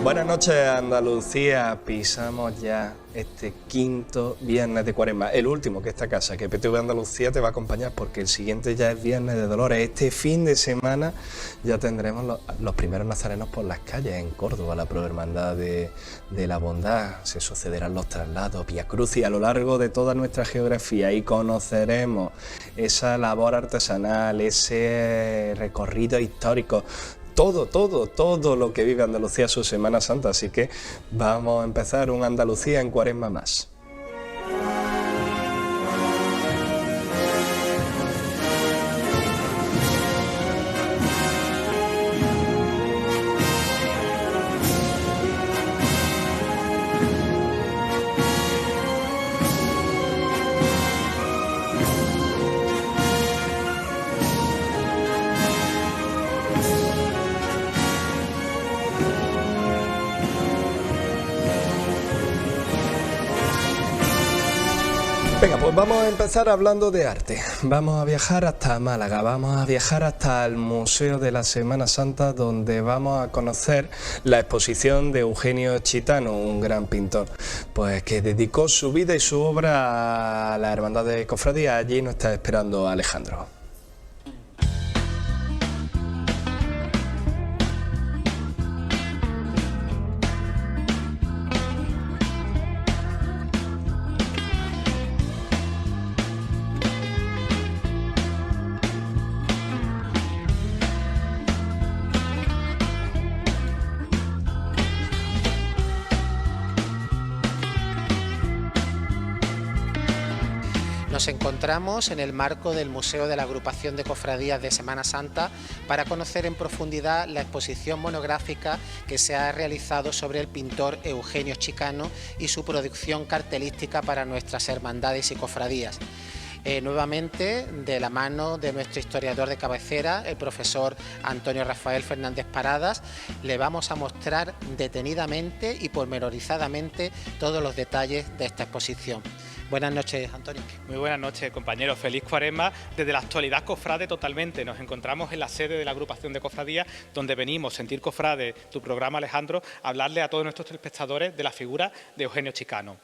Buenas noches, Andalucía. Pisamos ya este quinto viernes de Cuaresma, el último que esta casa, que PTV Andalucía te va a acompañar porque el siguiente ya es Viernes de Dolores. Este fin de semana ya tendremos los primeros nazarenos por las calles en Córdoba, la Prohermandad de la Bondad. Se sucederán los traslados, Vía Crucis a lo largo de toda nuestra geografía y conoceremos esa labor artesanal, ese recorrido histórico. Todo lo que vive Andalucía su Semana Santa, así que vamos a empezar un Andalucía en Cuaresma más. Venga, pues vamos a empezar hablando de arte. Vamos a viajar hasta Málaga, vamos a viajar hasta el Museo de la Semana Santa, donde vamos a conocer la exposición de Eugenio Chitano, un gran pintor, pues que dedicó su vida y su obra a la Hermandad de Cofradía. Allí nos está esperando Alejandro. Nos encontramos en el marco del Museo de la Agrupación de Cofradías de Semana Santa para conocer en profundidad la exposición monográfica que se ha realizado sobre el pintor Eugenio Chicano y su producción cartelística para nuestras hermandades y cofradías. Nuevamente, de la mano de nuestro historiador de cabecera, el profesor Antonio Rafael Fernández Paradas, le vamos a mostrar detenidamente y pormenorizadamente todos los detalles de esta exposición. Buenas noches, Antonio. Muy buenas noches, compañeros. Feliz Cuaresma. Desde la actualidad cofrade totalmente. Nos encontramos en la sede de la agrupación de cofradías, donde venimos, Sentir Cofrade, tu programa, Alejandro, a hablarle a todos nuestros telespectadores de la figura de Eugenio Chicano.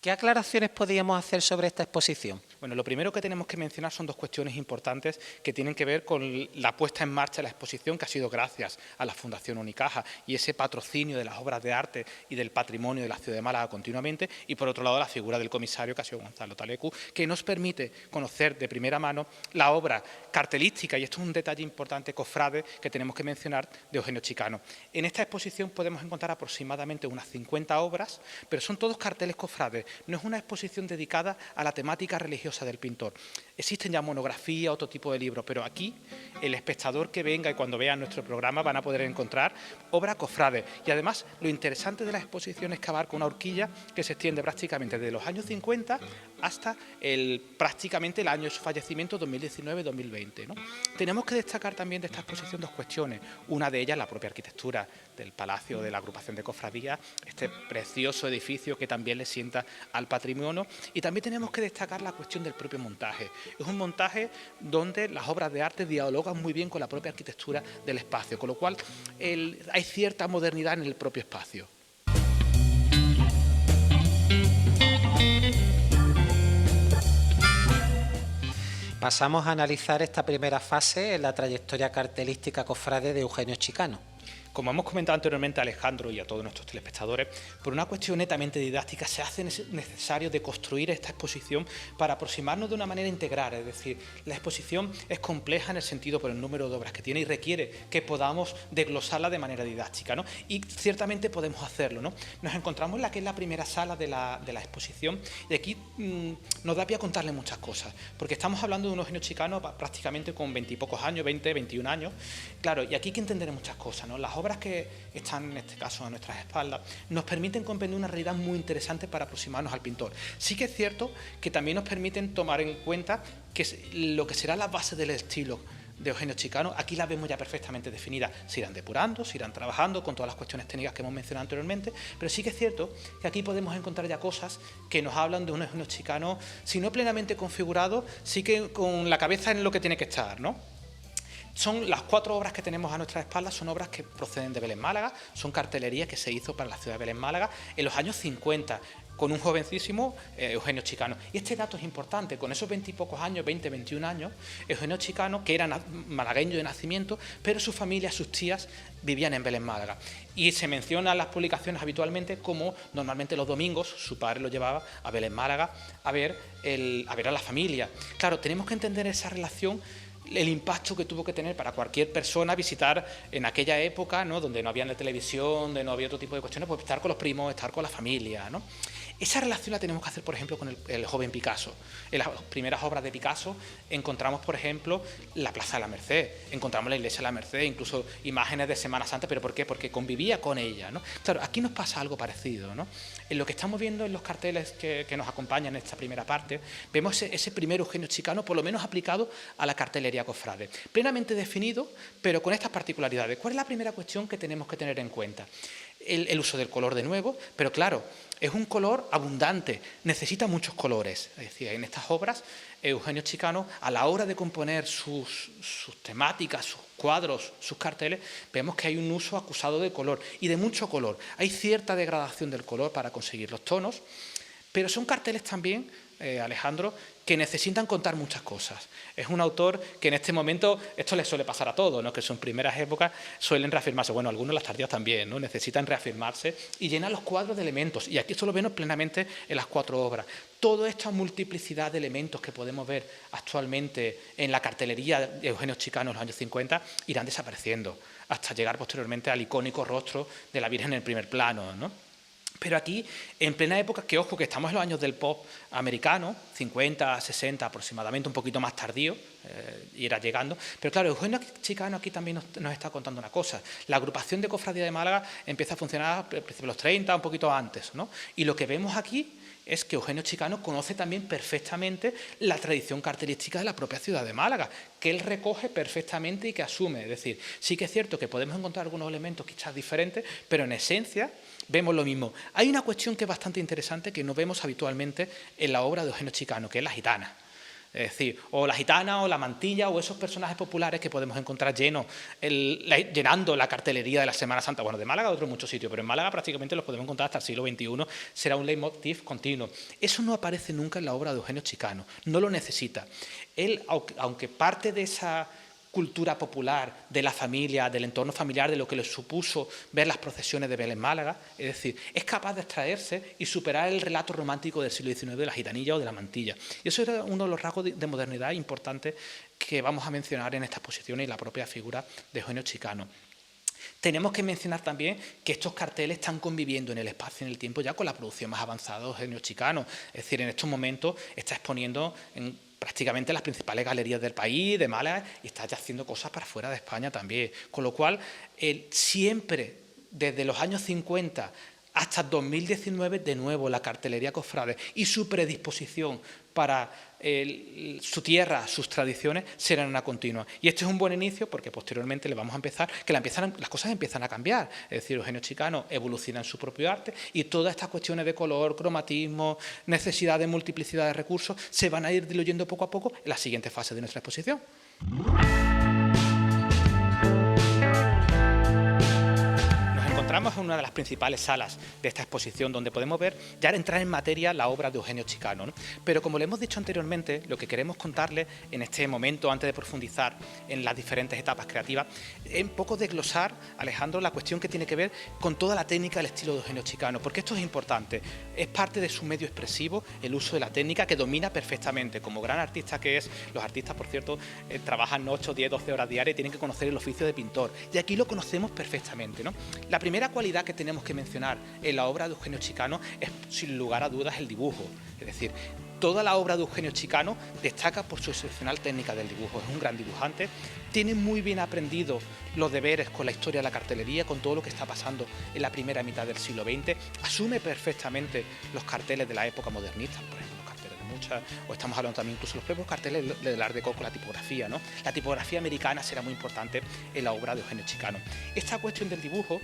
¿Qué aclaraciones podríamos hacer sobre esta exposición? Bueno, lo primero que tenemos que mencionar son dos cuestiones importantes que tienen que ver con la puesta en marcha de la exposición, que ha sido gracias a la Fundación Unicaja y ese patrocinio de las obras de arte y del patrimonio de la ciudad de Málaga continuamente, y por otro lado la figura del comisario, que ha sido Gonzalo Talecu, que nos permite conocer de primera mano la obra cartelística, y esto es un detalle importante, cofrade, que tenemos que mencionar, de Eugenio Chicano. En esta exposición podemos encontrar aproximadamente unas 50 obras, pero son todos carteles cofrades. No es una exposición dedicada a la temática religiosa del pintor. Existen ya monografías, otro tipo de libros, pero aquí el espectador que venga y cuando vea nuestro programa van a poder encontrar obra cofrade. Y además lo interesante de la exposición es que abarca una horquilla que se extiende prácticamente desde los años 50 hasta prácticamente el año de su fallecimiento, 2019-2020, ¿no? Tenemos que destacar también de esta exposición dos cuestiones. Una de ellas, la propia arquitectura del Palacio de la Agrupación de Cofradías, este precioso edificio que también le sienta al patrimonio, y también tenemos que destacar la cuestión del propio montaje. Es un montaje donde las obras de arte dialogan muy bien con la propia arquitectura del espacio, con lo cual hay cierta modernidad en el propio espacio. Pasamos a analizar esta primera fase en la trayectoria cartelística cofrade de Eugenio Chicano. Como hemos comentado anteriormente a Alejandro y a todos nuestros telespectadores, por una cuestión netamente didáctica se hace necesario de construir esta exposición para aproximarnos de una manera integral. Es decir, la exposición es compleja en el sentido por el número de obras que tiene y requiere que podamos desglosarla de manera didáctica, ¿no? Y ciertamente podemos hacerlo, ¿no? Nos encontramos en la que es la primera sala de la exposición, y aquí nos da pie a contarle muchas cosas, porque estamos hablando de un Eugenio Chicano prácticamente con 20 y pocos años, 20, 21 años. Claro, y aquí hay que entender muchas cosas, ¿no? Las obras que están en este caso a nuestras espaldas nos permiten comprender una realidad muy interesante para aproximarnos al pintor. Sí que es cierto que también nos permiten tomar en cuenta que lo que será la base del estilo de Eugenio Chicano, aquí las vemos ya perfectamente definidas. Se irán depurando, se irán trabajando con todas las cuestiones técnicas que hemos mencionado anteriormente, pero sí que es cierto que aquí podemos encontrar ya cosas que nos hablan de un Eugenio Chicano, si no plenamente configurado, sí que con la cabeza en lo que tiene que estar, ¿no? Son las 4 obras que tenemos a nuestras espaldas, son obras que proceden de Belén Málaga, son cartelería que se hizo para la ciudad de Belén Málaga en los años 50, con un jovencísimo Eugenio Chicano. Y este dato es importante, con esos 20 y pocos años, 20, 21 años, Eugenio Chicano, que era malagueño de nacimiento, pero su familia, sus tías, vivían en Belén Málaga. Y se menciona en las publicaciones habitualmente como normalmente los domingos su padre lo llevaba a Belén Málaga a ver a la familia. Claro, tenemos que entender esa relación, el impacto que tuvo que tener para cualquier persona visitar en aquella época, ¿no?, donde no había la televisión, donde no había otro tipo de cuestiones, pues estar con los primos, estar con la familia, ¿no? Esa relación la tenemos que hacer, por ejemplo, con el joven Picasso. En las primeras obras de Picasso encontramos, por ejemplo, la Plaza de la Merced, encontramos la Iglesia de la Merced, incluso imágenes de Semana Santa, ¿pero por qué? Porque convivía con ella, ¿no? Claro, aquí nos pasa algo parecido, ¿no? En lo que estamos viendo en los carteles que nos acompañan en esta primera parte, vemos ese primer Eugenio Chicano, por lo menos aplicado a la cartelería cofrade, plenamente definido, pero con estas particularidades. ¿Cuál es la primera cuestión que tenemos que tener en cuenta? El uso del color de nuevo, pero claro, es un color abundante, necesita muchos colores. Es decir, en estas obras, Eugenio Chicano, a la hora de componer sus temáticas, sus cuadros, sus carteles, vemos que hay un uso acusado de color y de mucho color. Hay cierta degradación del color para conseguir los tonos, pero son carteles también, Alejandro, que necesitan contar muchas cosas. Es un autor que en este momento, esto le suele pasar a todos, ¿no?, que en sus primeras épocas suelen reafirmarse, bueno, algunos las tardías también, ¿no?, necesitan reafirmarse y llenan los cuadros de elementos, y aquí esto lo vemos plenamente en las 4 obras. Toda esta multiplicidad de elementos que podemos ver actualmente en la cartelería de Eugenio Chicano en los años 50 irán desapareciendo, hasta llegar posteriormente al icónico rostro de la Virgen en el primer plano, ¿no? Pero aquí, en plena época, que ojo, que estamos en los años del pop americano, 50, 60 aproximadamente, un poquito más tardío, irá llegando. Pero claro, Eugenio Chicano aquí también nos está contando una cosa. La agrupación de Cofradía de Málaga empieza a funcionar a principios de los 30, un poquito antes, ¿no? Y lo que vemos aquí es que Eugenio Chicano conoce también perfectamente la tradición cartelística de la propia ciudad de Málaga, que él recoge perfectamente y que asume. Es decir, sí que es cierto que podemos encontrar algunos elementos quizás diferentes, pero en esencia vemos lo mismo. Hay una cuestión que es bastante interesante que no vemos habitualmente en la obra de Eugenio Chicano, que es la gitana. Es decir, o la gitana o la mantilla o esos personajes populares que podemos encontrar llenando la cartelería de la Semana Santa, bueno, de Málaga de otros muchos sitios, pero en Málaga prácticamente los podemos encontrar hasta el siglo XXI, será un leitmotiv continuo. Eso no aparece nunca en la obra de Eugenio Chicano, no lo necesita. Él, aunque parte de esa cultura popular, de la familia, del entorno familiar, de lo que le supuso ver las procesiones de Belén Málaga, es decir, es capaz de extraerse y superar el relato romántico del siglo XIX de la gitanilla o de la mantilla. Y eso era uno de los rasgos de modernidad importantes que vamos a mencionar en esta exposición y la propia figura de Eugenio Chicano. Tenemos que mencionar también que estos carteles están conviviendo en el espacio y en el tiempo ya con la producción más avanzada de Eugenio Chicano. Es decir, en estos momentos está exponiendo en prácticamente las principales galerías del país, de Málaga, y está ya haciendo cosas para fuera de España también. Con lo cual, siempre, desde los años 50 hasta 2019, de nuevo, la cartelería cofrade y su predisposición para su tierra, sus tradiciones, serán una continua. Y este es un buen inicio porque posteriormente le vamos a empezar, que las cosas empiezan a cambiar. Es decir, Eugenio Chicano evoluciona en su propio arte y todas estas cuestiones de color, cromatismo, necesidad de multiplicidad de recursos, se van a ir diluyendo poco a poco en la siguiente fase de nuestra exposición. Entramos en una de las principales salas de esta exposición donde podemos ver, ya entrar en materia, la obra de Eugenio Chicano, ¿no? Pero como le hemos dicho anteriormente, lo que queremos contarle en este momento, antes de profundizar en las diferentes etapas creativas, es un poco desglosar, Alejandro, la cuestión que tiene que ver con toda la técnica del estilo de Eugenio Chicano, porque esto es importante, es parte de su medio expresivo, el uso de la técnica que domina perfectamente, como gran artista que es. Los artistas, por cierto, trabajan 8, 10, 12 horas diarias y tienen que conocer el oficio de pintor, y aquí lo conocemos perfectamente, ¿no? La primera cualidad que tenemos que mencionar en la obra de Eugenio Chicano es, sin lugar a dudas, el dibujo. Es decir, toda la obra de Eugenio Chicano destaca por su excepcional técnica del dibujo. Es un gran dibujante, tiene muy bien aprendido los deberes con la historia de la cartelería, con todo lo que está pasando en la primera mitad del siglo XX, asume perfectamente los carteles de la época modernista, por ejemplo, los carteles de muchas, o estamos hablando también incluso los propios carteles del Art Deco con la tipografía, ¿no? La tipografía americana será muy importante en la obra de Eugenio Chicano. Esta cuestión del dibujo,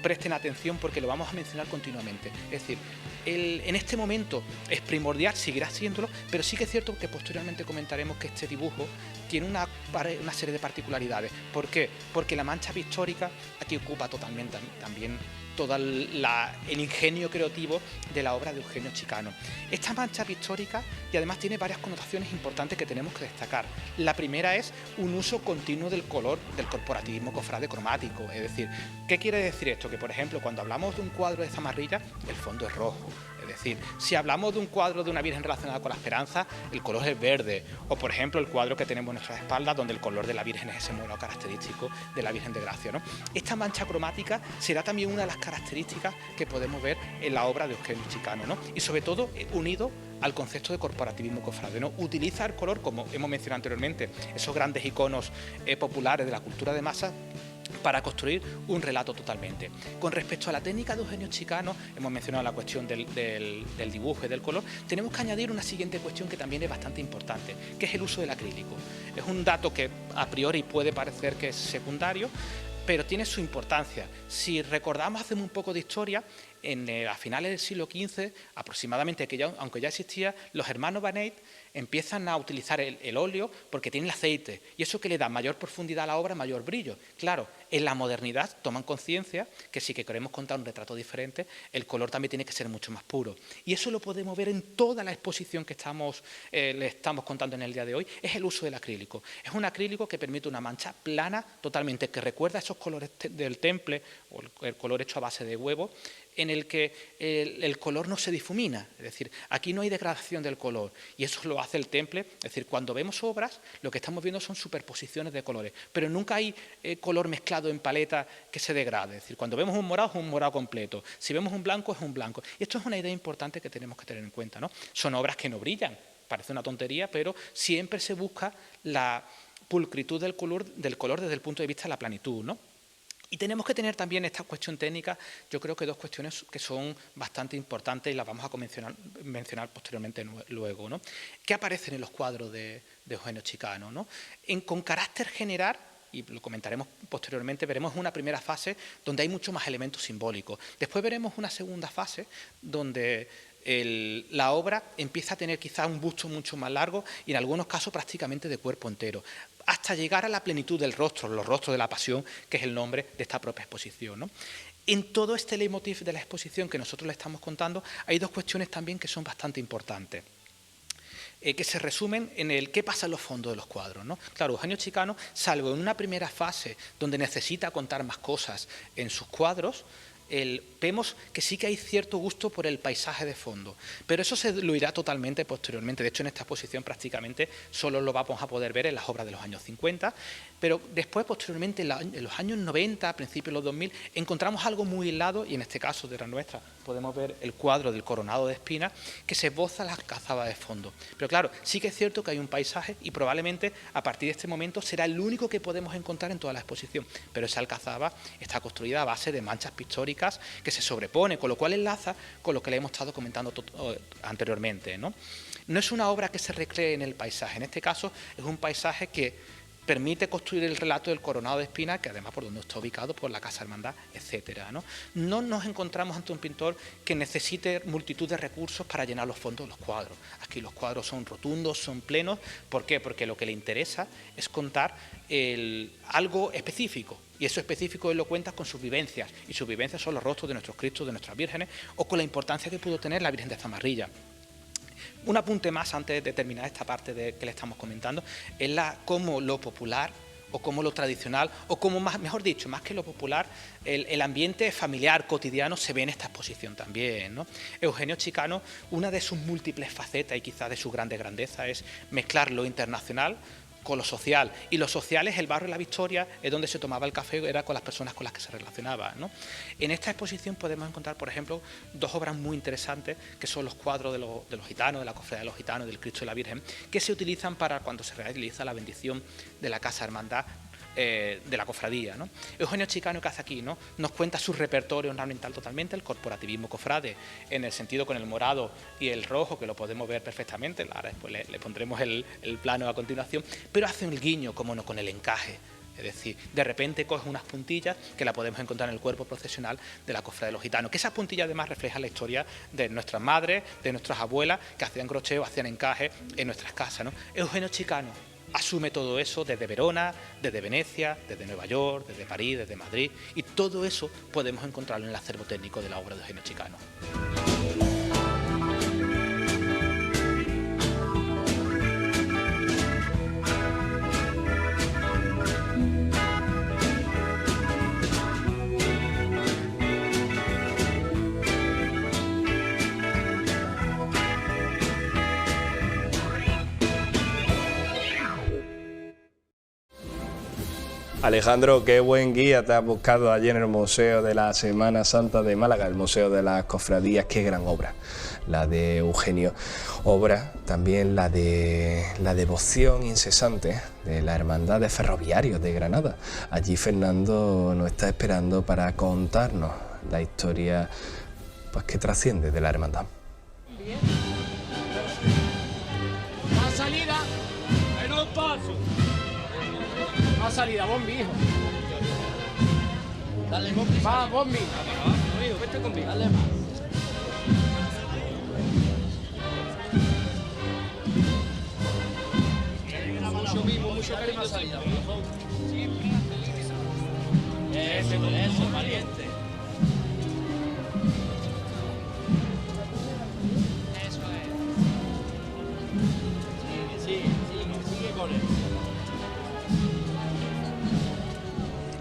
presten atención porque lo vamos a mencionar continuamente. Es decir, en este momento es primordial, seguirá siéndolo, pero sí que es cierto que posteriormente comentaremos que este dibujo tiene una serie de particularidades. ¿Por qué? Porque la mancha pictórica aquí ocupa totalmente también todo el ingenio creativo de la obra de Eugenio Chicano. Esta mancha pictórica y además tiene varias connotaciones importantes que tenemos que destacar. La primera es un uso continuo del color, del corporativismo cofrade cromático. Es decir, ¿qué quiere decir esto? Que por ejemplo cuando hablamos de un cuadro de Zamarrilla, el fondo es rojo. Es decir, si hablamos de un cuadro de una Virgen relacionada con la esperanza, el color es verde. O por ejemplo el cuadro que tenemos en nuestras espaldas, donde el color de la Virgen es ese morado característico de la Virgen de Gracia, ¿no? Esta mancha cromática será también una de las características que podemos ver en la obra de Eugenio Chicano, ¿no? Y sobre todo unido al concepto de corporativismo cofrade, ¿no? Utiliza el color, como hemos mencionado anteriormente, esos grandes iconos populares de la cultura de masa, para construir un relato totalmente. Con respecto a la técnica de Eugenio Chicano, hemos mencionado la cuestión del dibujo y del color, tenemos que añadir una siguiente cuestión que también es bastante importante, que es el uso del acrílico. Es un dato que a priori puede parecer que es secundario, pero tiene su importancia. Si recordamos, hacemos un poco de historia, a finales del siglo XV, aproximadamente, aunque ya existía, los hermanos Van Eyck empiezan a utilizar el óleo porque tiene el aceite, y eso que le da mayor profundidad a la obra, mayor brillo. Claro, en la modernidad toman conciencia que si que queremos contar un retrato diferente, el color también tiene que ser mucho más puro. Y eso lo podemos ver en toda la exposición que le estamos contando en el día de hoy, es el uso del acrílico. Es un acrílico que permite una mancha plana totalmente, que recuerda esos colores del temple, o el color hecho a base de huevo, en el que el color no se difumina, es decir, aquí no hay degradación del color, y eso lo hace el temple. Es decir, cuando vemos obras, lo que estamos viendo son superposiciones de colores, pero nunca hay color mezclado en paleta que se degrade. Es decir, cuando vemos un morado, es un morado completo, si vemos un blanco, es un blanco. Y esto es una idea importante que tenemos que tener en cuenta, ¿no? Son obras que no brillan, parece una tontería, pero siempre se busca la pulcritud del color desde el punto de vista de la planitud, ¿no? Y tenemos que tener también esta cuestión técnica, yo creo que dos cuestiones que son bastante importantes y las vamos a mencionar posteriormente luego, ¿no? ¿Qué aparecen en los cuadros de Eugenio Chicano, ¿no? Con carácter general, y lo comentaremos posteriormente, veremos una primera fase donde hay mucho más elementos simbólicos. Después veremos una segunda fase donde la obra empieza a tener quizás un busto mucho más largo y en algunos casos prácticamente de cuerpo entero, hasta llegar a la plenitud del rostro, los rostros de la pasión, que es el nombre de esta propia exposición, ¿no? En todo este leitmotiv de la exposición que nosotros le estamos contando, hay dos cuestiones también que son bastante importantes, que se resumen en el qué pasa en los fondos de los cuadros, ¿no? Claro, Eugenio Chicano, salvo en una primera fase donde necesita contar más cosas en sus cuadros, vemos que sí que hay cierto gusto por el paisaje de fondo, pero eso se diluirá totalmente posteriormente. De hecho, en esta exposición prácticamente solo lo vamos a poder ver en las obras de los años 50, pero después, posteriormente, en los años 90, a principios de los 2000, encontramos algo muy hilado, y en este caso de la nuestra podemos ver el cuadro del Coronado de Espinas, que se esboza la alcazaba de fondo. Pero claro, sí que es cierto que hay un paisaje y probablemente a partir de este momento será el único que podemos encontrar en toda la exposición, pero esa alcazaba está construida a base de manchas pictóricas que se sobrepone, con lo cual enlaza con lo que le hemos estado comentando anteriormente, ¿no? No es una obra que se recree en el paisaje, en este caso es un paisaje que permite construir el relato del Coronado de Espinas, que además por donde está ubicado, por la Casa Hermandad, etcétera, ¿no? No nos encontramos ante un pintor que necesite multitud de recursos para llenar los fondos de los cuadros. Aquí los cuadros son rotundos, son plenos. ¿Por qué? Porque lo que le interesa es contar algo específico, y eso específico él lo cuenta con sus vivencias, y sus vivencias son los rostros de nuestros Cristos, de nuestras vírgenes, o con la importancia que pudo tener la Virgen de Zamarrilla. Un apunte más antes de terminar esta parte que le estamos comentando, es cómo lo popular o cómo lo tradicional, o cómo, mejor dicho, más que lo popular, el ambiente familiar, cotidiano, se ve en esta exposición también, ¿no? Eugenio Chicano, una de sus múltiples facetas y quizás de su grande grandeza es mezclar lo internacional con lo social, y lo social es el barrio de la Victoria, es donde se tomaba el café, era con las personas con las que se relacionaba, ¿no? En esta exposición podemos encontrar, por ejemplo, dos obras muy interesantes, que son los cuadros de los gitanos, de la cofradía de los gitanos, del Cristo y la Virgen, que se utilizan para cuando se realiza la bendición de la Casa Hermandad, de la cofradía, ¿no? Eugenio Chicano, ¿qué hace aquí, no? Nos cuenta su repertorio ornamental totalmente, el corporativismo cofrade, en el sentido con el morado y el rojo, que lo podemos ver perfectamente, ahora después le pondremos el plano a continuación, pero hace un guiño, como no, con el encaje. Es decir, de repente coge unas puntillas que la podemos encontrar en el cuerpo procesional de la cofradía de los gitanos, que esas puntillas además reflejan la historia de nuestras madres, de nuestras abuelas, que hacían crocheo, hacían encaje en nuestras casas, ¿no? Eugenio Chicano asume todo eso desde Verona, desde Venecia, desde Nueva York, desde París, desde Madrid, y todo eso podemos encontrarlo en el acervo técnico de la obra de Eugenio Chicano. Alejandro, qué buen guía te has buscado allí en el Museo de la Semana Santa de Málaga, el Museo de las Cofradías. Qué gran obra, la de Eugenio. Obra también la de la devoción incesante de la Hermandad de Ferroviarios de Granada. Allí Fernando nos está esperando para contarnos la historia, pues, que trasciende de la hermandad. Más salida, menos paso. Más salida, Bombi, hijo. Dale, Bombi. Va, Bombi. Amigo, vete conmigo. Dale más. Mucho mismo, mucho cariño. Más salida. Eso, valiente. Eso es. Sigue con él.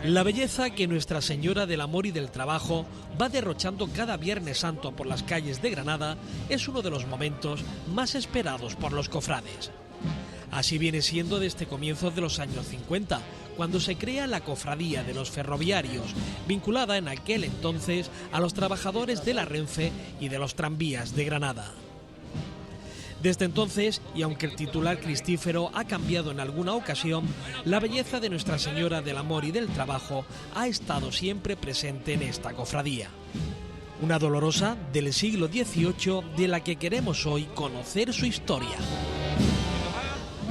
La belleza que Nuestra Señora del Amor y del Trabajo va derrochando cada Viernes Santo por las calles de Granada es uno de los momentos más esperados por los cofrades. Así viene siendo desde comienzos de los años 50, cuando se crea la Cofradía de los Ferroviarios, vinculada en aquel entonces a los trabajadores de la Renfe y de los tranvías de Granada. Desde entonces, y aunque el titular cristífero ha cambiado en alguna ocasión, la belleza de Nuestra Señora del Amor y del Trabajo ha estado siempre presente en esta cofradía. Una dolorosa del siglo XVIII de la que queremos hoy conocer su historia.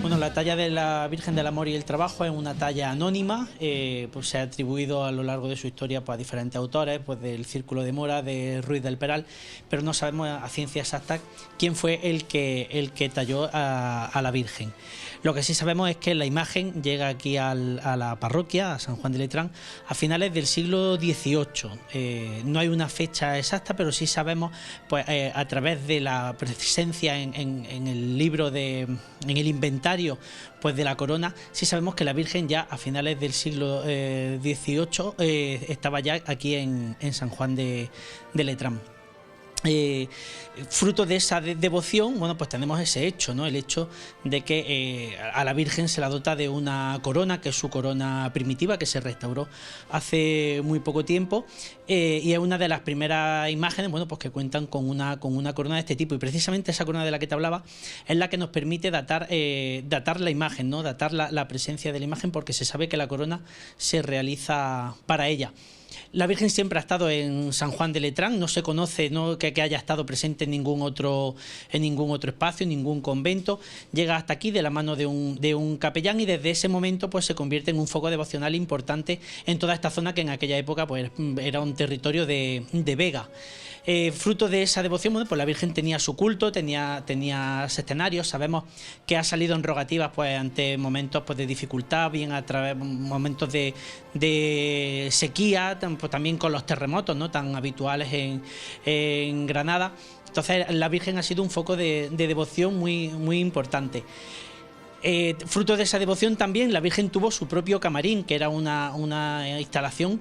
Bueno, la talla de la Virgen del Amor y el Trabajo es una talla anónima, pues se ha atribuido a lo largo de su historia, pues, a diferentes autores, pues del Círculo de Mora, de Ruiz del Peral, pero no sabemos a ciencia exacta quién fue el que talló a la Virgen. Lo que sí sabemos es que la imagen llega aquí a la parroquia, a San Juan de Letrán, a finales del siglo XVIII. No hay una fecha exacta, pero sí sabemos, pues, a través de la presencia en el libro, en el inventario, pues, de la corona, sí sabemos que la Virgen ya a finales del siglo XVIII estaba ya aquí en San Juan de Letrán. Fruto de esa devoción, bueno, pues tenemos ese hecho, ¿no? El hecho de que a la Virgen se la dota de una corona, que es su corona primitiva, que se restauró hace muy poco tiempo, y es una de las primeras imágenes, bueno, pues que cuentan con una corona de este tipo, y precisamente esa corona de la que te hablaba es la que nos permite datar la imagen, ¿no? Datar la presencia de la imagen, porque se sabe que la corona se realiza para ella. La Virgen siempre ha estado en San Juan de Letrán, no se conoce, ¿no?, que haya estado presente en ningún otro espacio, en ningún convento. Llega hasta aquí de la mano de un capellán, y desde ese momento, pues, se convierte en un foco devocional importante en toda esta zona, que en aquella época, pues, era un territorio de Vega. Fruto de esa devoción, bueno, pues la Virgen tenía su culto, tenía escenarios. Sabemos que ha salido en rogativas, pues, ante momentos, pues, de dificultad, bien a través de momentos de sequía, pues, también con los terremotos, ¿no?, tan habituales en Granada. Entonces la Virgen ha sido un foco de devoción muy importante. Fruto de esa devoción también la Virgen tuvo su propio camarín, que era una instalación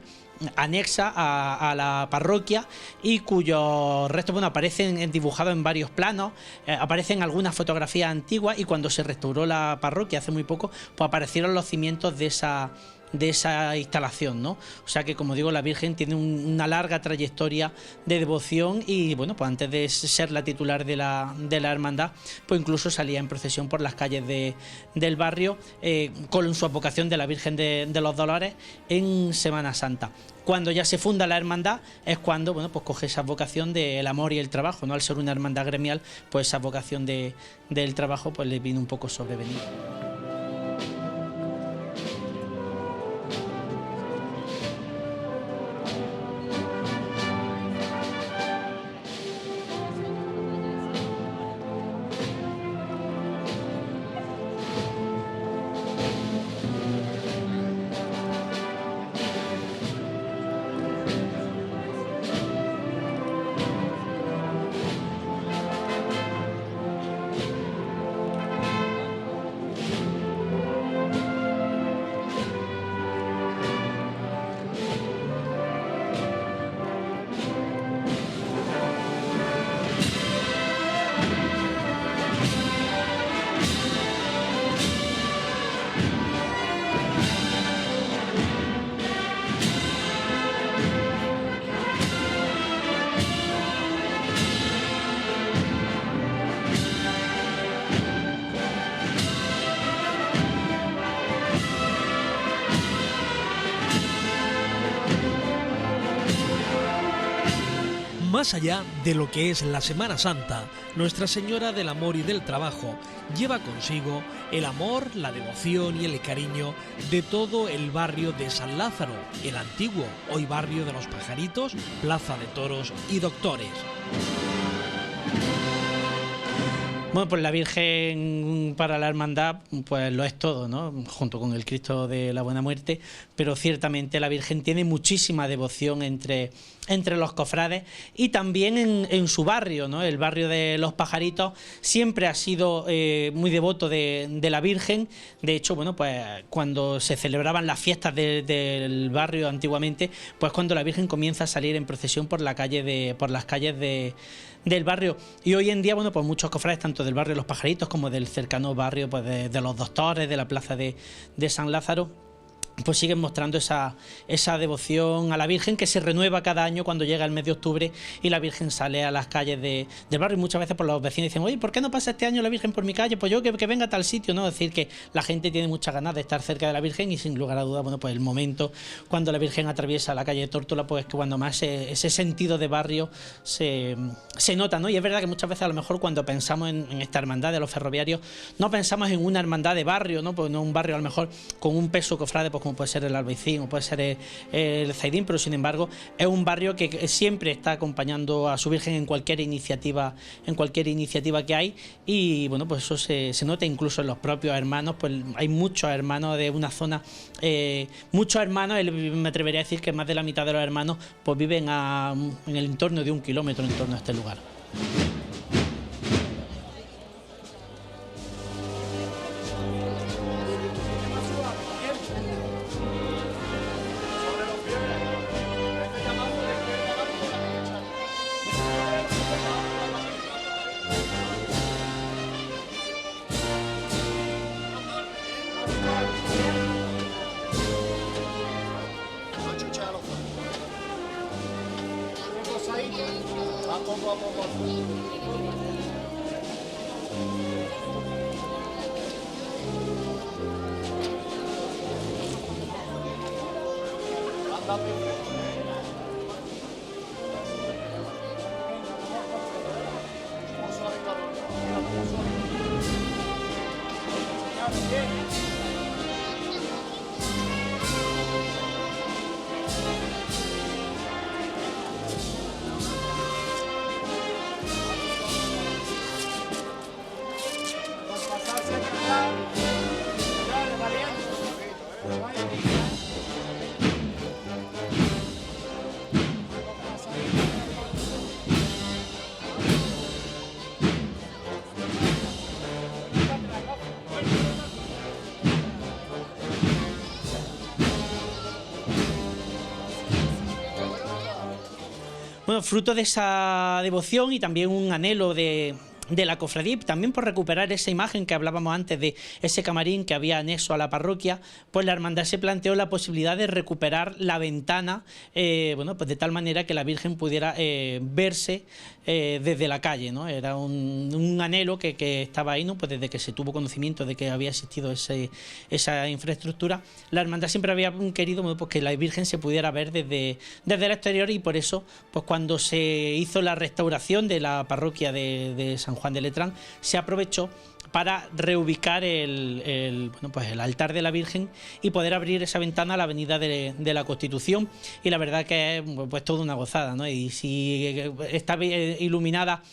anexa a la parroquia, y cuyos restos, bueno, aparecen dibujados en varios planos, aparecen algunas fotografías antiguas, y cuando se restauró la parroquia hace muy poco, pues aparecieron los cimientos de esa de esa instalación, ¿no? O sea que, como digo, la Virgen tiene una larga trayectoria de devoción y, bueno, pues antes de ser la titular de la hermandad, pues incluso salía en procesión por las calles del barrio con su advocación de la Virgen de los Dolores en Semana Santa. Cuando ya se funda la hermandad es cuando, bueno, pues coge esa vocación del amor y el trabajo, ¿no? Al ser una hermandad gremial, pues esa vocación del trabajo pues le vino un poco sobrevenida. Más allá de lo que es la Semana Santa, Nuestra Señora del Amor y del Trabajo lleva consigo el amor, la devoción y el cariño de todo el barrio de San Lázaro, el antiguo, hoy barrio de los Pajaritos, Plaza de Toros y Doctores. Bueno, pues la Virgen para la hermandad pues lo es todo, ¿no? Junto con el Cristo de la Buena Muerte, pero ciertamente la Virgen tiene muchísima devoción entre los cofrades y también en su barrio, ¿no? El barrio de los Pajaritos siempre ha sido muy devoto de la Virgen. De hecho, bueno, pues cuando se celebraban las fiestas del barrio antiguamente, pues cuando la Virgen comienza a salir en procesión por las calles del barrio. Y hoy en día, bueno, pues muchos cofrades, tanto del barrio de los Pajaritos como del cercano barrio pues de los Doctores, de la plaza de San Lázaro, pues siguen mostrando esa devoción a la Virgen, que se renueva cada año cuando llega el mes de octubre y la Virgen sale a las calles del barrio. Y muchas veces por los vecinos dicen: oye, ¿por qué no pasa este año la Virgen por mi calle? Pues yo que venga a tal sitio, ¿no? Es decir, que la gente tiene muchas ganas de estar cerca de la Virgen y sin lugar a dudas, bueno, pues el momento cuando la Virgen atraviesa la calle de Tórtola, pues que cuando más ese sentido de barrio se nota, ¿no? Y es verdad que muchas veces a lo mejor cuando pensamos en esta hermandad de los ferroviarios, no pensamos en una hermandad de barrio, ¿no? Pues no un barrio a lo mejor con un peso cofrade, pues como puede ser el Albaicín o puede ser el Zaidín, pero sin embargo es un barrio que siempre está acompañando a su Virgen en cualquier iniciativa que hay. Y bueno, pues eso se nota incluso en los propios hermanos. Pues hay muchos hermanos de una zona, muchos hermanos, me atrevería a decir que más de la mitad de los hermanos pues viven en el entorno de 1 kilómetro en torno a este lugar. Bueno, fruto de esa devoción y también un anhelo de la cofradía, y también por recuperar esa imagen que hablábamos antes de ese camarín que había anexo a la parroquia, pues la hermandad se planteó la posibilidad de recuperar la ventana, bueno, pues de tal manera que la Virgen pudiera verse desde la calle, ¿no? Era un anhelo que estaba ahí, ¿no? Pues desde que se tuvo conocimiento de que había existido esa infraestructura, la hermandad siempre había querido, bueno, pues que la Virgen se pudiera ver desde el exterior, y por eso, pues cuando se hizo la restauración de la parroquia de San Juan de Letrán, se aprovechó para reubicar bueno, pues el altar de la Virgen y poder abrir esa ventana a la avenida de la Constitución, y la verdad que es pues toda una gozada, ¿no? Y si está iluminada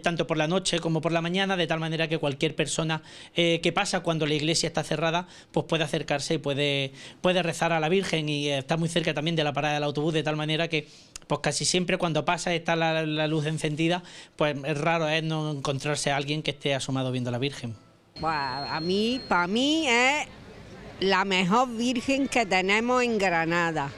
tanto por la noche como por la mañana, de tal manera que cualquier persona que pasa cuando la iglesia está cerrada, pues puede acercarse y puede rezar a la Virgen, y está muy cerca también de la parada del autobús, de tal manera que pues casi siempre cuando pasa está la luz encendida, pues es raro no encontrarse a alguien que esté asomado viendo a la Virgen. Para mí es la mejor Virgen que tenemos en Granada.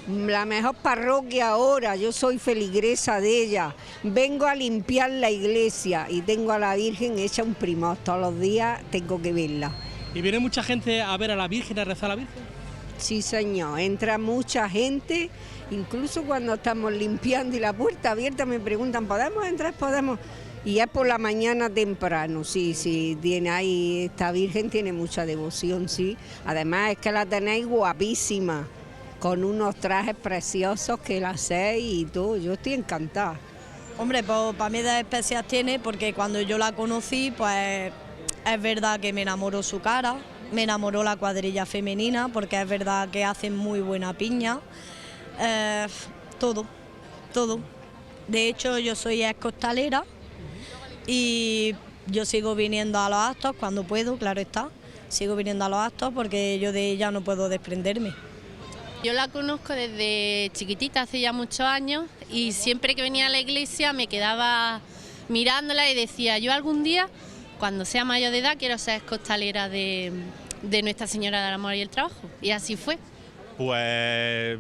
La mejor parroquia ahora, yo soy feligresa de ella. Vengo a limpiar la iglesia y tengo a la Virgen hecha un primor. Todos los días tengo que verla. ¿Y viene mucha gente a ver a la Virgen, a rezar a la Virgen? Sí, señor, entra mucha gente, incluso cuando estamos limpiando y la puerta abierta me preguntan, ¿podemos entrar? Podemos. Y es por la mañana temprano, sí, tiene ahí, esta Virgen tiene mucha devoción, sí. Además es que la tenéis guapísima, con unos trajes preciosos que la hacéis y todo, yo estoy encantada. Hombre, pues para mí de especial tiene, porque cuando yo la conocí, pues es verdad que me enamoró su cara, me enamoró la cuadrilla femenina, porque es verdad que hacen muy buena piña, todo. De hecho, yo soy excostalera y yo sigo viniendo a los actos cuando puedo, claro está, sigo viniendo a los actos porque yo de ella no puedo desprenderme. Yo la conozco desde chiquitita, hace ya muchos años, y siempre que venía a la iglesia me quedaba mirándola y decía, yo algún día, cuando sea mayor de edad, quiero ser costalera de Nuestra Señora del Amor y el Trabajo. Y así fue. Pues,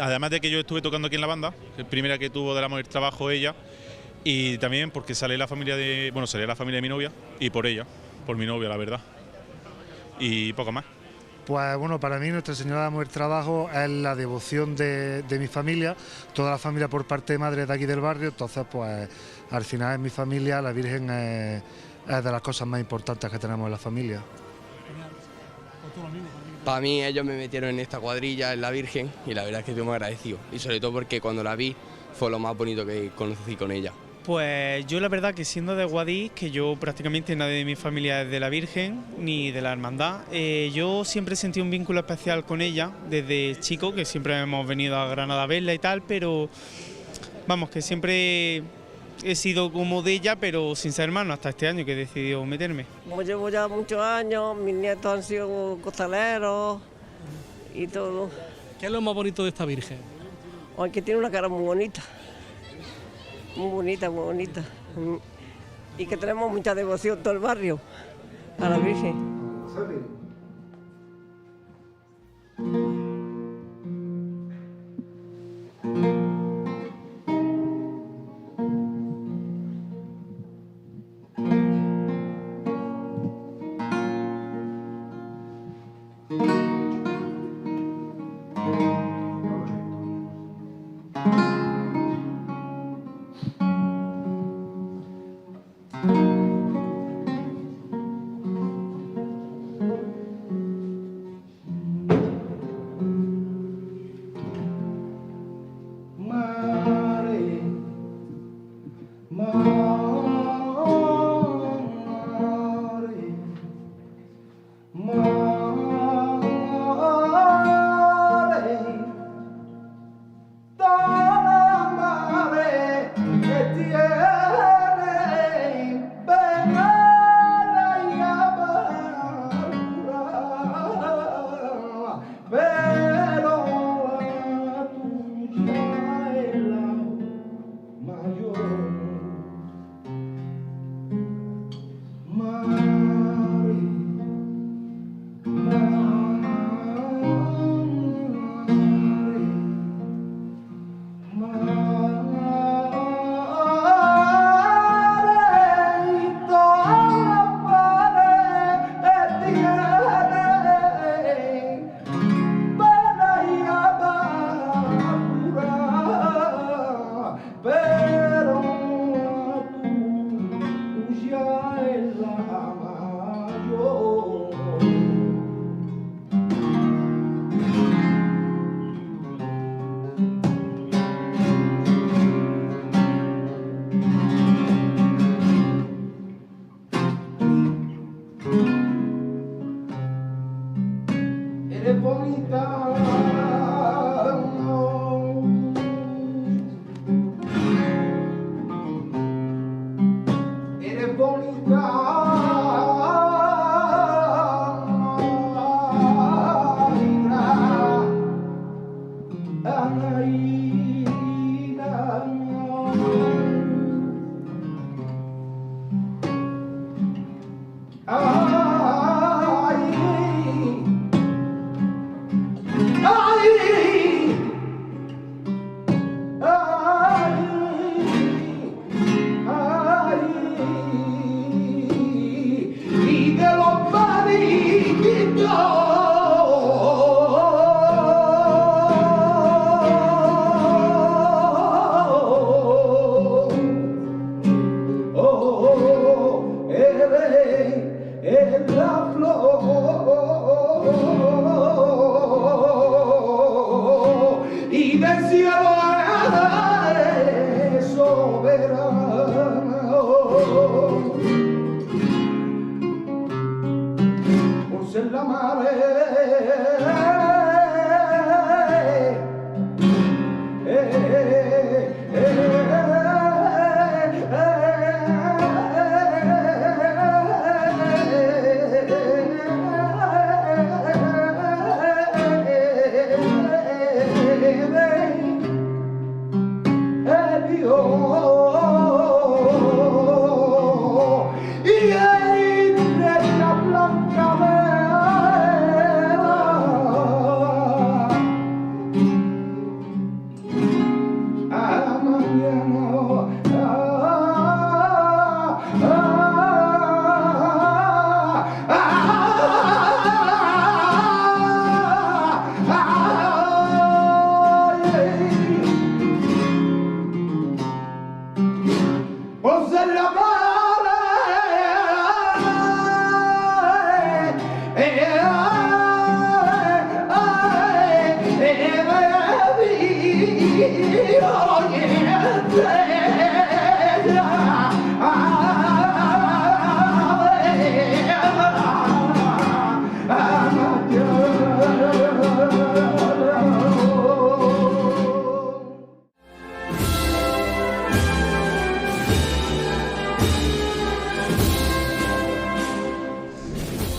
además de que yo estuve tocando aquí en la banda, la primera que tuvo del Amor y el Trabajo ella, y también porque sale la familia de mi novia, y por ella, por mi novia, la verdad. Y poco más. Pues bueno, para mí Nuestra Señora del Amor y el Trabajo es la devoción de mi familia, toda la familia por parte de madre de aquí del barrio, entonces pues al final en mi familia la Virgen es de las cosas más importantes que tenemos en la familia. Para mí ellos me metieron en esta cuadrilla, en la Virgen, y la verdad es que estoy muy agradecido, y sobre todo porque cuando la vi fue lo más bonito que conocí con ella. Pues yo la verdad que siendo de Guadix, que yo prácticamente nadie de mi familia es de la Virgen ni de la Hermandad, yo siempre sentí un vínculo especial con ella desde chico, que siempre hemos venido a Granada a verla y tal, pero vamos, que siempre he sido como de ella, pero sin ser hermano, hasta este año que he decidido meterme. Como llevo ya muchos años, mis nietos han sido costaleros y todo. ¿Qué es lo más bonito de esta Virgen? Ay, que tiene una cara muy bonita. Muy bonita, muy bonita. Y que tenemos mucha devoción todo el barrio a la Virgen. Eres bonita, eres bonita.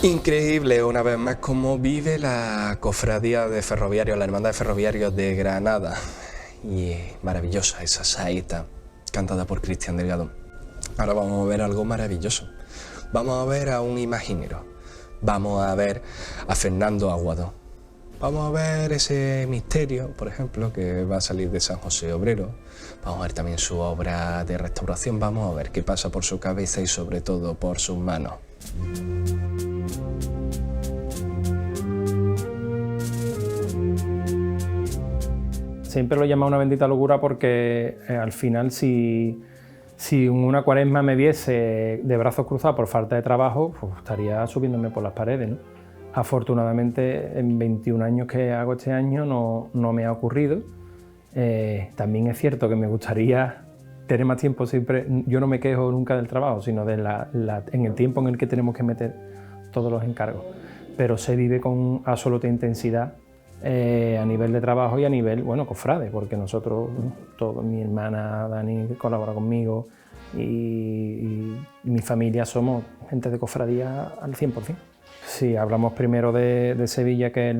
Increíble una vez más cómo vive la cofradía de ferroviarios, la hermandad de ferroviarios de Granada. Y maravillosa esa saeta cantada por Cristian Delgado. Ahora vamos a ver algo maravilloso. Vamos a ver a un imaginero. Vamos a ver a Fernando Aguado. Vamos a ver ese misterio, por ejemplo, que va a salir de San José Obrero. Vamos a ver también su obra de restauración. Vamos a ver qué pasa por su cabeza y sobre todo por sus manos. Siempre lo he llamado una bendita locura porque al final si una cuaresma me viese de brazos cruzados por falta de trabajo, pues estaría subiéndome por las paredes, ¿no? Afortunadamente en 21 años que hago este año no me ha ocurrido. También es cierto que me gustaría tener más tiempo siempre. Yo no me quejo nunca del trabajo, sino de en el tiempo en el que tenemos que meter todos los encargos. Pero se vive con absoluta intensidad. A nivel de trabajo y a nivel, bueno, cofrade, porque nosotros, mi hermana Dani colabora conmigo y mi familia somos gente de cofradía al 100%. Si hablamos primero de Sevilla, que es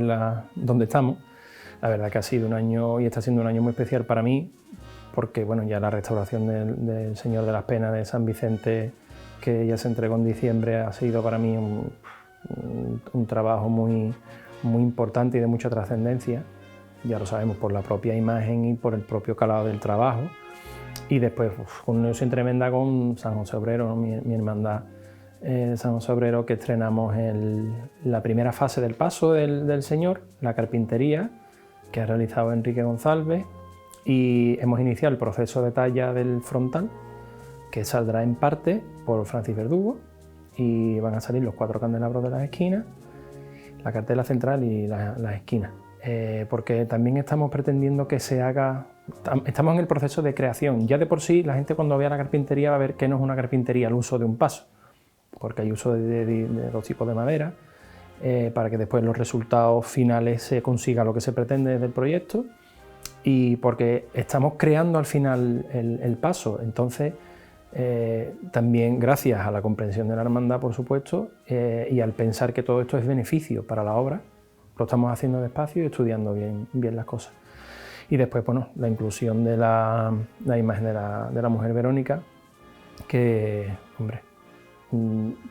donde estamos, la verdad que ha sido un año y está siendo un año muy especial para mí, porque bueno, ya la restauración del Señor de las Penas de San Vicente, que ya se entregó en diciembre, ha sido para mí un trabajo muy importante y de mucha trascendencia, ya lo sabemos por la propia imagen y por el propio calado del trabajo. Y después, con una ilusión tremenda con San José Obrero, mi hermandad San José Obrero, que estrenamos la primera fase del paso del Señor, la carpintería, que ha realizado Enrique González, y hemos iniciado el proceso de talla del frontal, que saldrá en parte por Francis Verdugo, y van a salir los 4 candelabros de las esquinas, la cartela central y las esquinas, porque también estamos pretendiendo que se haga, estamos en el proceso de creación. Ya de por sí la gente cuando vea la carpintería va a ver que no es una carpintería al uso de un paso, porque hay uso de dos tipos de madera, para que después en los resultados finales se consiga lo que se pretende del proyecto, y porque estamos creando al final el paso. Entonces, también gracias a la comprensión de la hermandad, por supuesto, y al pensar que todo esto es beneficio para la obra, lo estamos haciendo despacio y estudiando bien las cosas. Y después, bueno, la inclusión de la imagen de la mujer Verónica, que, hombre,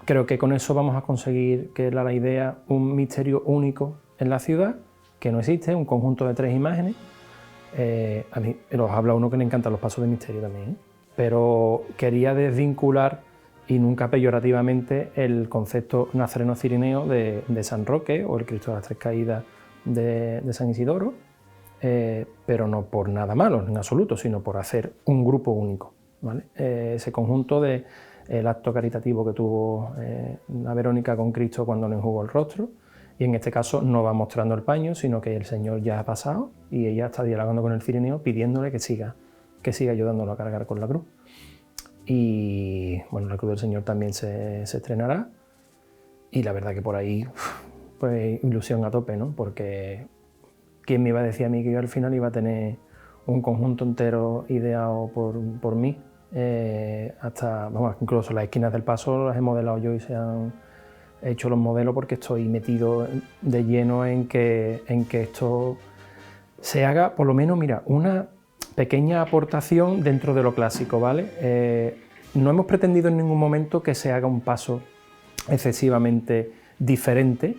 creo que con eso vamos a conseguir que la idea, un misterio único en la ciudad, que no existe, un conjunto de 3 imágenes. A mí los habla uno que le encantan los pasos de misterio también, pero quería desvincular, y nunca peyorativamente, el concepto nazareno-cirineo de San Roque o el Cristo de las Tres Caídas de San Isidoro, pero no por nada malo en absoluto, sino por hacer un grupo único, ¿vale? Ese conjunto del acto caritativo que tuvo la Verónica con Cristo cuando le enjugó el rostro, y en este caso no va mostrando el paño, sino que el Señor ya ha pasado y ella está dialogando con el cirineo pidiéndole que siga ayudándolo a cargar con la cruz. Y bueno, la cruz del Señor también se estrenará, y la verdad que por ahí, pues ilusión a tope, ¿no? Porque ¿quién me iba a decir a mí que yo al final iba a tener un conjunto entero ideado por mí? Hasta, vamos, incluso las esquinas del paso las he modelado yo y se han hecho los modelos, porque estoy metido de lleno en que esto se haga, por lo menos, mira, una pequeña aportación dentro de lo clásico, ¿vale? No hemos pretendido en ningún momento que se haga un paso excesivamente diferente,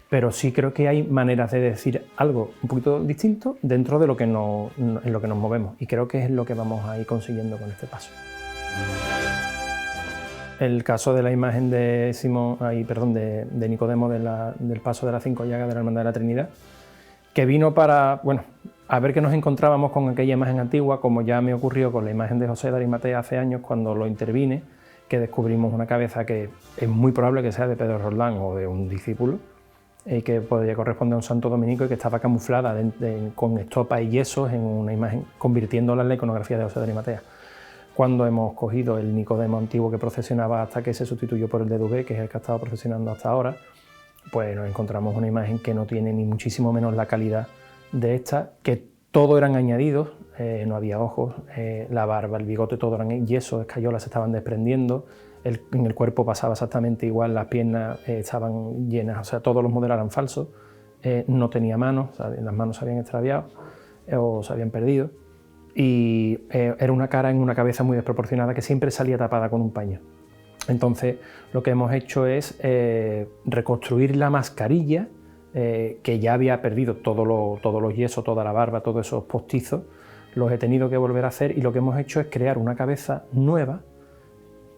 pero sí creo que hay maneras de decir algo un poquito distinto dentro de lo que en lo que nos movemos, y creo que es lo que vamos a ir consiguiendo con este paso. El caso de la imagen de Nicodemo del paso de las 5 llagas de la Hermandad de la Trinidad, que vino para, bueno, a ver que nos encontrábamos con aquella imagen antigua, como ya me ocurrió con la imagen de José de Arimatea hace años cuando lo intervine, que descubrimos una cabeza que es muy probable que sea de Pedro Roldán o de un discípulo, y que podría corresponder a un santo dominico, y que estaba camuflada con estopa y yesos en una imagen, convirtiéndola en la iconografía de José de Arimatea. Cuando hemos cogido el Nicodemo antiguo que procesionaba hasta que se sustituyó por el de Dubé, que es el que ha estado procesionando hasta ahora, pues nos encontramos una imagen que no tiene ni muchísimo menos la calidad de esta, que todo eran añadidos, no había ojos, la barba, el bigote, todo eran yesos, escayolas se estaban desprendiendo, en el cuerpo pasaba exactamente igual, las piernas estaban llenas, o sea, todos los modelos eran falsos, no tenía manos, o sea, las manos se habían extraviado o se habían perdido, y era una cara en una cabeza muy desproporcionada que siempre salía tapada con un paño. Entonces lo que hemos hecho es reconstruir la mascarilla, que ya había perdido todos los yesos, toda la barba, todos esos postizos, los he tenido que volver a hacer, y lo que hemos hecho es crear una cabeza nueva,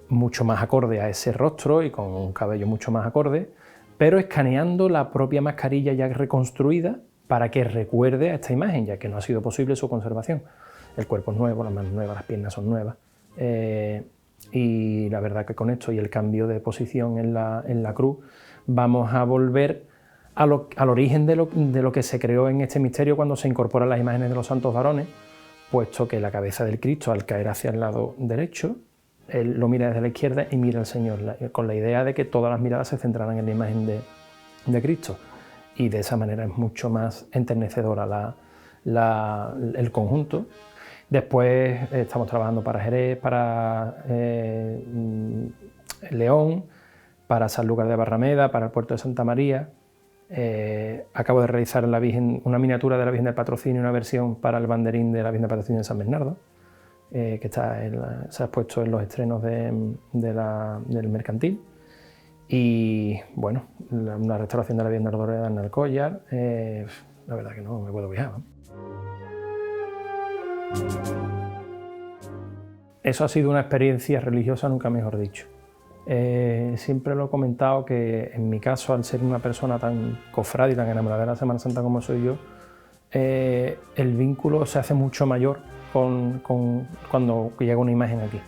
mucho más acorde a ese rostro y con un cabello mucho más acorde, pero escaneando la propia mascarilla ya reconstruida para que recuerde a esta imagen, ya que no ha sido posible su conservación. El cuerpo es nuevo, las manos nuevas, las piernas son nuevas, y la verdad que con esto y el cambio de posición en la cruz vamos a volver al origen de lo que se creó en este misterio cuando se incorporan las imágenes de los santos varones, puesto que la cabeza del Cristo, al caer hacia el lado derecho, él lo mira desde la izquierda y mira al Señor, con la idea de que todas las miradas se centraran en la imagen de Cristo, y de esa manera es mucho más enternecedora el conjunto. Después estamos trabajando para Jerez, para León, para Sanlúcar de Barrameda, para el puerto de Santa María. Acabo de realizar una miniatura de la Virgen del Patrocinio, una versión para el banderín de la Virgen del Patrocinio de San Bernardo, que se ha expuesto en los estrenos del mercantil. Y bueno, una restauración de la Virgen de Loredana en el Collar. La verdad que no me puedo fijar, ¿no? Eso ha sido una experiencia religiosa, nunca mejor dicho. Siempre lo he comentado que en mi caso, al ser una persona tan cofrade y tan enamorada de la Semana Santa como soy yo, el vínculo se hace mucho mayor cuando llega una imagen aquí.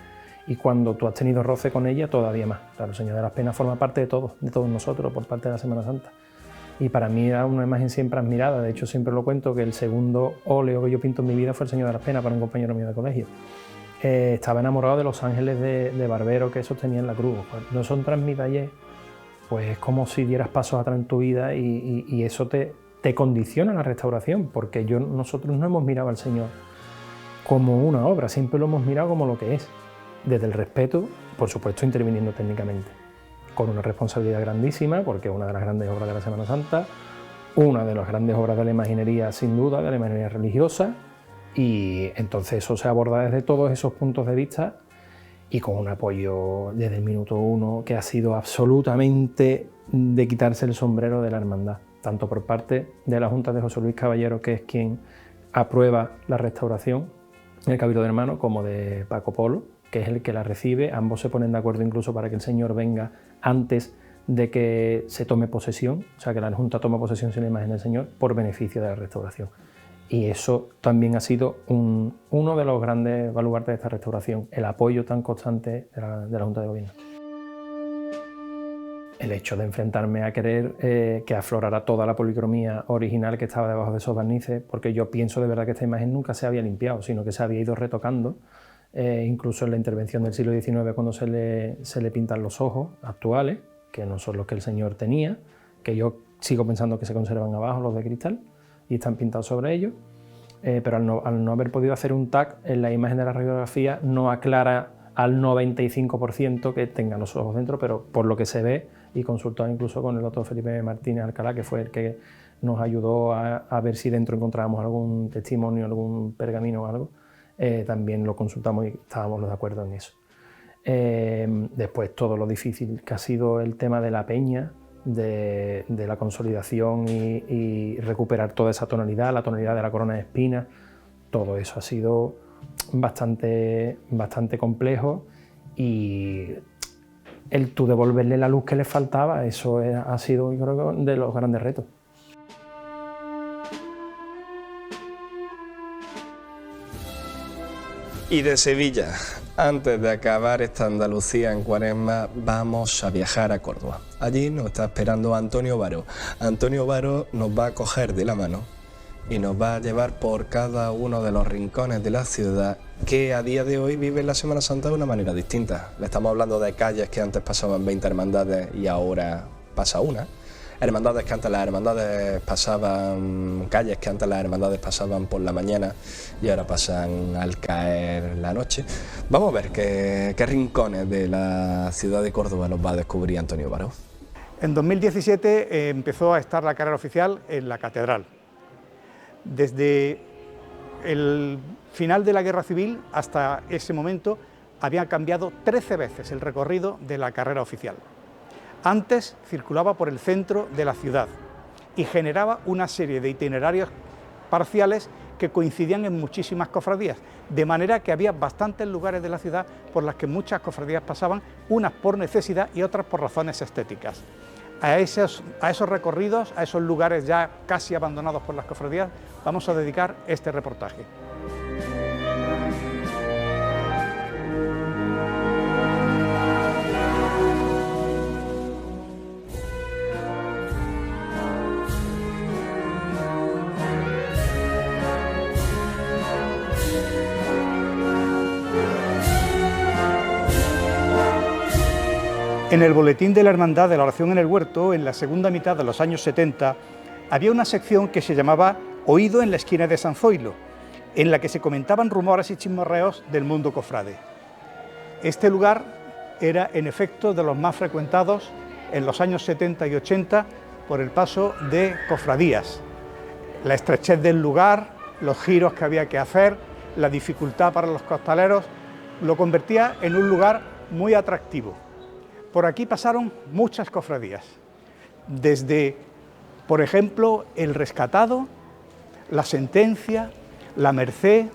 Y cuando tú has tenido roce con ella, todavía más. Claro, el Señor de las Penas forma parte de todos nosotros, por parte de la Semana Santa. Y para mí era una imagen siempre admirada. De hecho, siempre lo cuento, que el segundo óleo que yo pinto en mi vida fue el Señor de las Penas para un compañero mío de colegio. estaba enamorado de los ángeles de barbero que sostenían la cruz. No son transmitalles, pues es como si dieras pasos atrás en tu vida y eso te condiciona la restauración, porque nosotros no hemos mirado al Señor como una obra, siempre lo hemos mirado como lo que es, desde el respeto, por supuesto interviniendo técnicamente, con una responsabilidad grandísima, porque es una de las grandes obras de la Semana Santa, una de las grandes obras de la imaginería, sin duda, de la imaginería religiosa, y entonces eso se aborda desde todos esos puntos de vista y con un apoyo desde el minuto 1 que ha sido absolutamente de quitarse el sombrero de la hermandad, tanto por parte de la Junta de José Luis Caballero, que es quien aprueba la restauración, el Cabildo de Hermanos, como de Paco Polo, que es el que la recibe. Ambos se ponen de acuerdo incluso para que el Señor venga antes de que se tome posesión, o sea, que la Junta toma posesión sin la imagen del Señor por beneficio de la restauración. Y eso también ha sido uno de los grandes baluartes de esta restauración, el apoyo tan constante de la Junta de Gobierno. El hecho de enfrentarme a querer que aflorara toda la policromía original que estaba debajo de esos barnices, porque yo pienso de verdad que esta imagen nunca se había limpiado, sino que se había ido retocando, incluso en la intervención del siglo XIX, cuando se le pintan los ojos actuales, que no son los que el Señor tenía, que yo sigo pensando que se conservan abajo, los de cristal, y están pintados sobre ellos, pero al no haber podido hacer un tag en la imagen de la radiografía no aclara al 95% que tengan los ojos dentro, pero por lo que se ve, y consultado incluso con el doctor Felipe Martínez Alcalá, que fue el que nos ayudó a ver si dentro encontrábamos algún testimonio, algún pergamino o algo, también lo consultamos y estábamos de acuerdo en eso. Después todo lo difícil que ha sido el tema de la peña, de la consolidación y recuperar toda esa tonalidad, la tonalidad de la corona de espinas, todo eso ha sido bastante complejo, y el tú devolverle la luz que le faltaba, eso ha sido, yo creo, de los grandes retos. Y de Sevilla, antes de acabar esta Andalucía en Cuaresma, vamos a viajar a Córdoba. Allí nos está esperando Antonio Varo. Antonio Varo nos va a coger de la mano y nos va a llevar por cada uno de los rincones de la ciudad que a día de hoy vive la Semana Santa de una manera distinta. Le estamos hablando de calles que antes pasaban 20 hermandades y ahora pasa una. Hermandades que antes las hermandades pasaban, calles que antes las hermandades pasaban por la mañana y ahora pasan al caer la noche. Vamos a ver qué rincones de la ciudad de Córdoba nos va a descubrir Antonio Varo. En 2017 empezó a estar la carrera oficial en la Catedral. Desde el final de la Guerra Civil hasta ese momento había cambiado 13 veces el recorrido de la carrera oficial. Antes circulaba por el centro de la ciudad y generaba una serie de itinerarios parciales que coincidían en muchísimas cofradías, de manera que había bastantes lugares de la ciudad por las que muchas cofradías pasaban, unas por necesidad y otras por razones estéticas. A esos recorridos, a esos lugares ya casi abandonados por las cofradías, vamos a dedicar este reportaje. En el boletín de la Hermandad de la Oración en el Huerto, en la segunda mitad de los años 70, había una sección que se llamaba Oído en la esquina de San Zoilo, en la que se comentaban rumores y chismorreos del mundo cofrade. Este lugar era, en efecto, de los más frecuentados en los años 70 y 80 por el paso de cofradías. La estrechez del lugar, los giros que había que hacer, la dificultad para los costaleros, lo convertía en un lugar muy atractivo. Por aquí pasaron muchas cofradías, desde, por ejemplo, el Rescatado, la Sentencia, la Merced,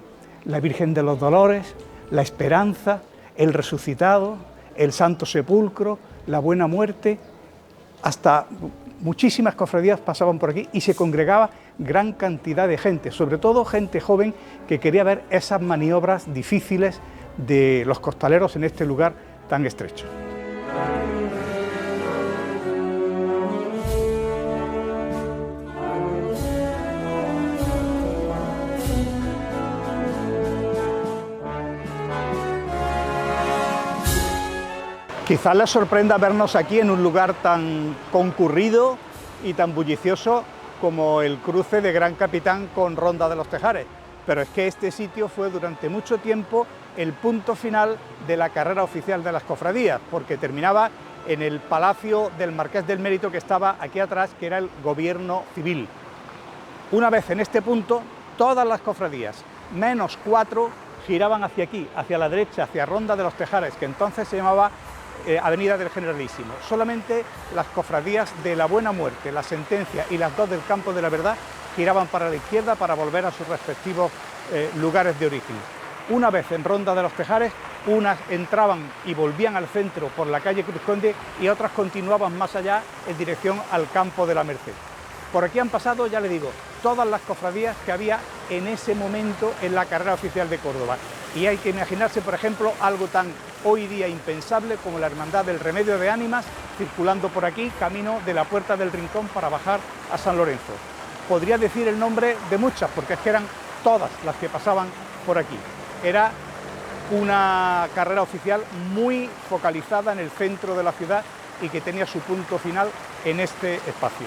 la Virgen de los Dolores, la Esperanza, el Resucitado, el Santo Sepulcro, la Buena Muerte, hasta muchísimas cofradías pasaban por aquí y se congregaba gran cantidad de gente, sobre todo gente joven que quería ver esas maniobras difíciles de los costaleros en este lugar tan estrecho. Quizás les sorprenda vernos aquí en un lugar tan concurrido y tan bullicioso como el cruce de Gran Capitán con Ronda de los Tejares, pero es que este sitio fue durante mucho tiempo el punto final de la carrera oficial de las cofradías, porque terminaba en el Palacio del Marqués del Mérito, que estaba aquí atrás, que era el gobierno civil. Una vez en este punto, todas las cofradías, menos 4, giraban hacia aquí, hacia la derecha, hacia Ronda de los Tejares, que entonces se llamaba Avenida del Generalísimo. Solamente las cofradías de la Buena Muerte, la Sentencia y las 2 del Campo de la Verdad giraban para la izquierda para volver a sus respectivos lugares de origen. Una vez en Ronda de los Tejares, unas entraban y volvían al centro por la calle Cruz Conde y otras continuaban más allá en dirección al Campo de la Merced. Por aquí han pasado, ya le digo, todas las cofradías que había en ese momento en la carrera oficial de Córdoba. Y hay que imaginarse, por ejemplo, algo tan hoy día impensable como la Hermandad del Remedio de Ánimas circulando por aquí, camino de la Puerta del Rincón para bajar a San Lorenzo. Podría decir el nombre de muchas, porque es que eran todas las que pasaban por aquí. Era una carrera oficial muy focalizada en el centro de la ciudad y que tenía su punto final en este espacio.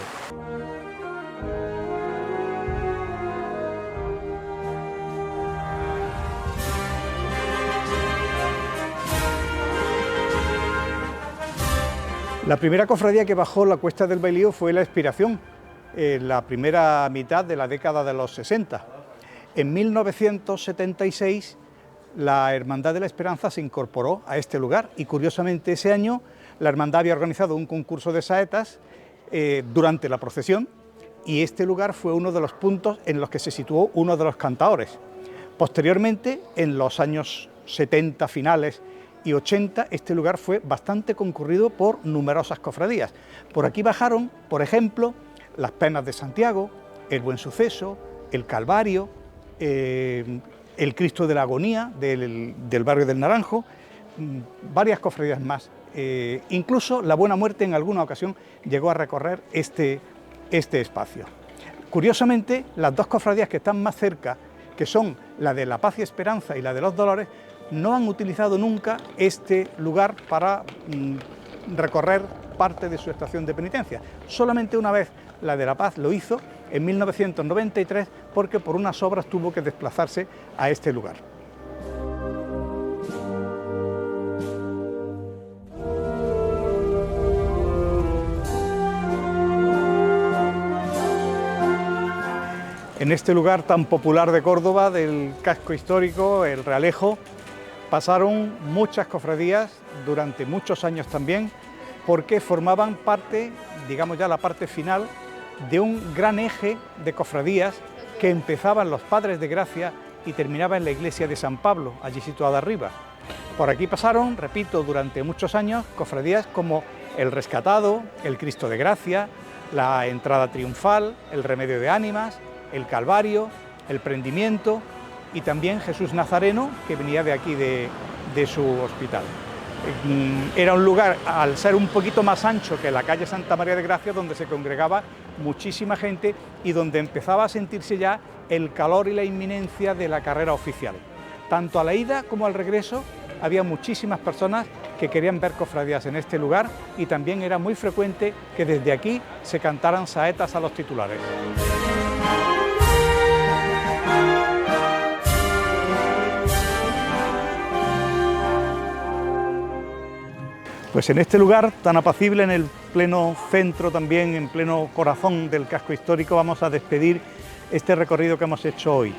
La primera cofradía que bajó la Cuesta del Bailío fue la Expiración, en la primera mitad de la década de los 60. En 1976 la Hermandad de la Esperanza se incorporó a este lugar y curiosamente ese año la Hermandad había organizado un concurso de saetas durante la procesión y este lugar fue uno de los puntos en los que se situó uno de los cantaores. Posteriormente, en los años 70 finales y 80, este lugar fue bastante concurrido por numerosas cofradías. Por aquí bajaron, por ejemplo, las Penas de Santiago, el Buen Suceso, el Calvario, el Cristo de la Agonía del barrio del Naranjo, varias cofradías más. Incluso la Buena Muerte en alguna ocasión llegó a recorrer este espacio. Curiosamente, las 2 cofradías que están más cerca, que son la de la Paz y Esperanza y la de los Dolores, no han utilizado nunca este lugar para recorrer parte de su estación de penitencia. Solamente una vez la de La Paz lo hizo, en 1993, porque por unas obras tuvo que desplazarse a este lugar. En este lugar tan popular de Córdoba, del casco histórico, el Realejo, pasaron muchas cofradías durante muchos años también, porque formaban parte, digamos ya la parte final, de un gran eje de cofradías que empezaban los Padres de Gracia y terminaba en la iglesia de San Pablo, allí situada arriba. Por aquí pasaron, repito, durante muchos años, cofradías como el Rescatado, el Cristo de Gracia, la Entrada Triunfal, el Remedio de Ánimas, el Calvario, el Prendimiento y también Jesús Nazareno, que venía de aquí de su hospital. Era un lugar, al ser un poquito más ancho que la calle Santa María de Gracia, donde se congregaba muchísima gente y donde empezaba a sentirse ya el calor y la inminencia de la carrera oficial. Tanto a la ida como al regreso había muchísimas personas que querían ver cofradías en este lugar y también era muy frecuente que desde aquí se cantaran saetas a los titulares. Pues en este lugar tan apacible, en el pleno centro también, en pleno corazón del casco histórico, vamos a despedir este recorrido que hemos hecho hoy.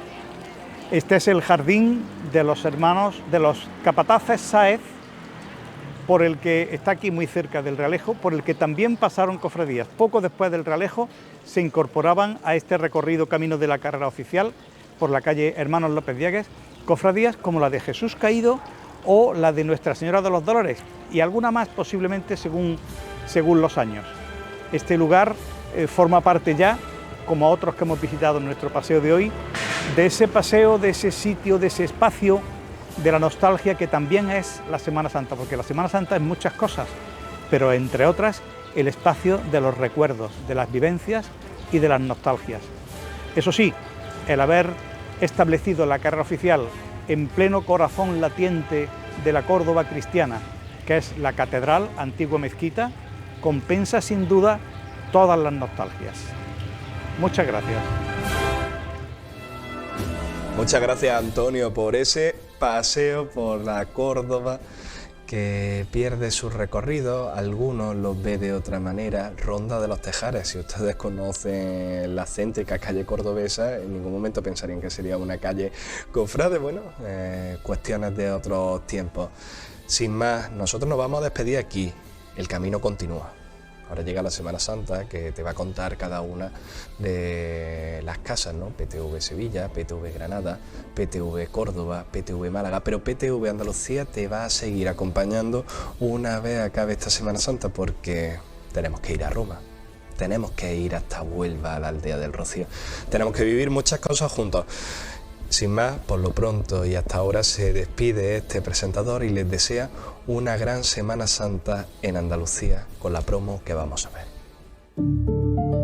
Este es el jardín de los hermanos, de los capataces Sáez, por el que está aquí muy cerca del Realejo, por el que también pasaron cofradías. Poco después del Realejo se incorporaban a este recorrido camino de la carrera oficial por la calle Hermanos López Diegues, cofradías como la de Jesús Caído o la de Nuestra Señora de los Dolores, y alguna más posiblemente según los años. Este lugar forma parte ya, como otros que hemos visitado en nuestro paseo de hoy, de ese paseo, de ese sitio, de ese espacio de la nostalgia que también es la Semana Santa, porque la Semana Santa es muchas cosas, pero entre otras el espacio de los recuerdos, de las vivencias y de las nostalgias. Eso sí, el haber establecido la carrera oficial en pleno corazón latiente de la Córdoba cristiana que es la Catedral Antigua Mezquita, compensa sin duda todas las nostalgias. Muchas gracias. Muchas gracias, Antonio, por ese paseo por la Córdoba que pierde su recorrido. Algunos lo ve de otra manera. Ronda de los Tejares, si ustedes conocen la céntrica calle cordobesa, en ningún momento pensarían que sería una calle cofrade. Bueno, cuestiones de otros tiempos. Sin más, nosotros nos vamos a despedir aquí. El camino continúa. Ahora llega la Semana Santa, que te va a contar cada una de las casas, ¿no? PTV Sevilla, PTV Granada, PTV Córdoba, PTV Málaga, pero PTV Andalucía te va a seguir acompañando una vez acabe esta Semana Santa, porque tenemos que ir a Roma, tenemos que ir hasta Huelva, a la aldea del Rocío, tenemos que vivir muchas cosas juntos. Sin más, por lo pronto y hasta ahora se despide este presentador y les desea una gran Semana Santa en Andalucía con la promo que vamos a ver.